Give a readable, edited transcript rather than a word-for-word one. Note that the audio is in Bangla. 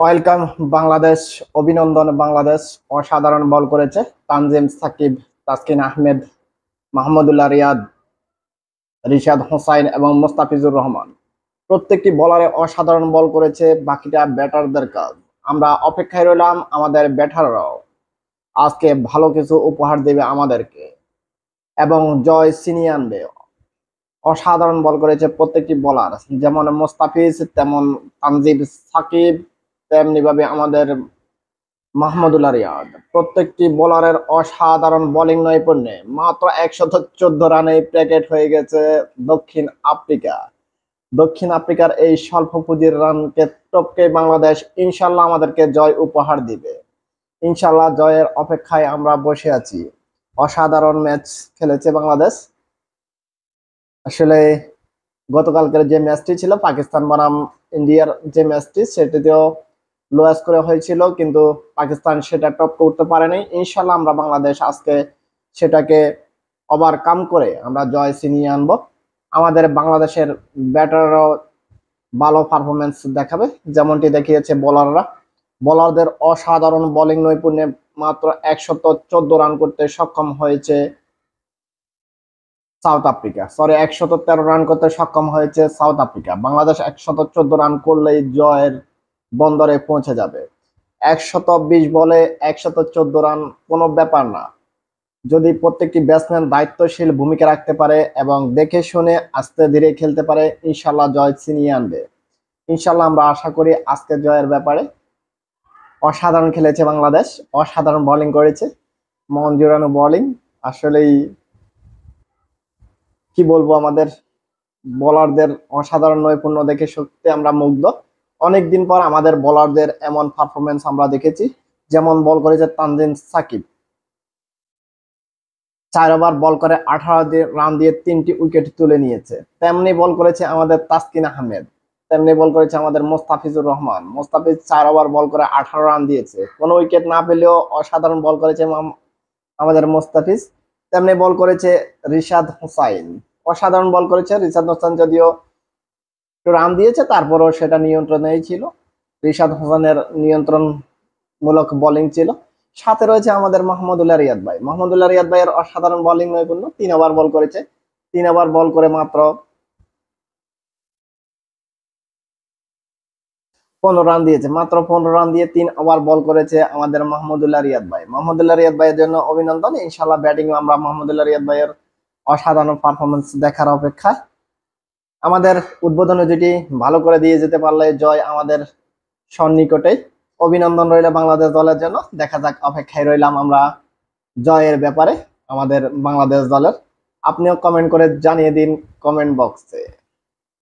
ওয়েলকাম বাংলাদেশ। অভিনন্দন বাংলাদেশ। অসাধারণ বল করেছে তানজিম সাকিব, তাসকিন আহমেদ, মাহমুদুল্লাহ রিয়াদ, রিশাদ হোসাইন এবং মোস্তাফিজুর রহমান। প্রত্যেকটি বলারে অসাধারণ বল করেছে, বাকিটা ব্যাটারদের কাজ। আমরা অপেক্ষায় রইলাম আমাদের ব্যাটাররাও আজকে ভালো কিছু উপহার দেবে আমাদেরকে এবং জয় ছিনিয়ে আনবে। অসাধারণ বল করেছে প্রত্যেকটি বলার, যেমন মোস্তাফিজ, তেমন তানজিম সাকিব, তেমনি ভাবে আমাদের মাহমুদুল্লাহ রিয়াদ। প্রত্যেকটি বোলারের অসাধারণ বোলিং নৈপুণ্যে মাত্র 114 রানে প্যাকেট হয়ে গেছে দক্ষিণ আফ্রিকা। দক্ষিণ আফ্রিকার এই স্বল্প পুঁজির রানকে টপকে বাংলাদেশ ইনশাল্লাহ আমাদেরকে জয় উপহার দিবে। ইনশাল্লাহ জয়ের অপেক্ষায় আমরা বসে আছি। অসাধারণ ম্যাচ খেলেছে বাংলাদেশ। আসলে গতকালকের যে ম্যাচটি ছিল পাকিস্তান বনাম ইন্ডিয়ার যে ম্যাচটি, সেটিতেও লো স্কোরে হয়েছিল, কিন্তু পাকিস্তান সেটা টপ করতে পারেনি। ইনশাল্লাহ আমরা বাংলাদেশ আজকে সেটাকে ওভারকাম করে আমরা জয় ছিনিয়ে আনবো। আমাদের বাংলাদেশের ব্যাটাররাও ভালো পারফরমেন্স দেখাবে, যেমনটি দেখিয়েছে বোলাররা। বোলারদের অসাধারণ বোলিং নৈপুণ্যে মাত্র 114 রান করতে সক্ষম হয়েছে সাউথ আফ্রিকা। 113 রান করতে সক্ষম হয়েছে সাউথ আফ্রিকা। বাংলাদেশ 114 রান করলেই জয়ের বন্দরে পৌঁছে যাবে। 120 বলে 114 রান কোনো ব্যাপার না, যদি প্রত্যেকটি ব্যাটসম্যান দায়িত্বশীল ভূমিকা রাখতে পারে এবং দেখে শুনে আস্তে ধীরে খেলতে পারে, ইনশাল্লাহ জয় ছিনিয়ে আনবে। ইনশাল্লাহ আমরা আশা করি আজকে জয়ের ব্যাপারে। অসাধারণ খেলেছে বাংলাদেশ, অসাধারণ বোলিং করেছে, মন জোড়ানো বোলিং। আসলেই কি বলবো, আমাদের বোলারদের অসাধারণ নৈপুণ্য দেখে সত্যি আমরা মুগ্ধ। অনেকদিন পর আমাদের বোলারদের এমন পারফরমেন্স আমরা দেখেছি। যেমন বল করেছে তানজিম সাকিব, 4 ওভার বল করে 18 রান দিয়ে 3টি উইকেট তুলে নিয়েছে। তেমনি বল করেছে আমাদের তাসকিন আহমেদ, তেমনি বল করেছে আমাদের মোস্তাফিজুর রহমান। মোস্তাফিজ 4 ওভার বল করে 18 রান দিয়েছে, কোনো উইকেট না পেলেও অসাধারণ বল করেছে আমাদের মোস্তাফিজ। তেমনি বল করেছে রিশাদ হোসাইন, অসাধারণ বল করেছে রিশাদ হোসেন। যদিও একটু রান দিয়েছে, তারপরও সেটা নিয়ন্ত্রণেই ছিল। রিশাদ হোসেনের নিয়ন্ত্রণমূলক বোলিং ছিল। সাথে রয়েছে আমাদের মাহমুদুল্লাহ রিয়াদ ভাই। মাহমুদুল্লাহ রিয়াদ ভাইয়ের অসাধারণ বোলিং নৈপুণ্য। 3 ওভার বল করেছে, 3 ওভার বল করে মাত্র 15 রান দিয়েছে। মাত্র 15 রান দিয়ে 3 ওভার বল করেছে আমাদের মাহমুদুল্লাহ রিয়াদ ভাই। মাহমুদুল্লাহ রিয়াদ ভাইয়ের জন্য অভিনন্দন। ইনশাল্লাহ ব্যাটিং আমরা মাহমুদুল্লাহ রিয়াদ ভাইয়ের অসাধারণ পারফরমেন্স দেখার অপেক্ষায়। আমাদের উদ্বোধনী জুটি ভালো করে দিয়ে যেতে পারলে জয় আমাদের সন্নিকটেই। অভিনন্দন রইল বাংলাদেশ দলের জন্য। দেখা যাক, অপেক্ষায় রইলাম আমরা জয়ের ব্যাপারে আমাদের বাংলাদেশ দলের। আপনিও কমেন্ট করে জানিয়ে দিন কমেন্ট বক্সে।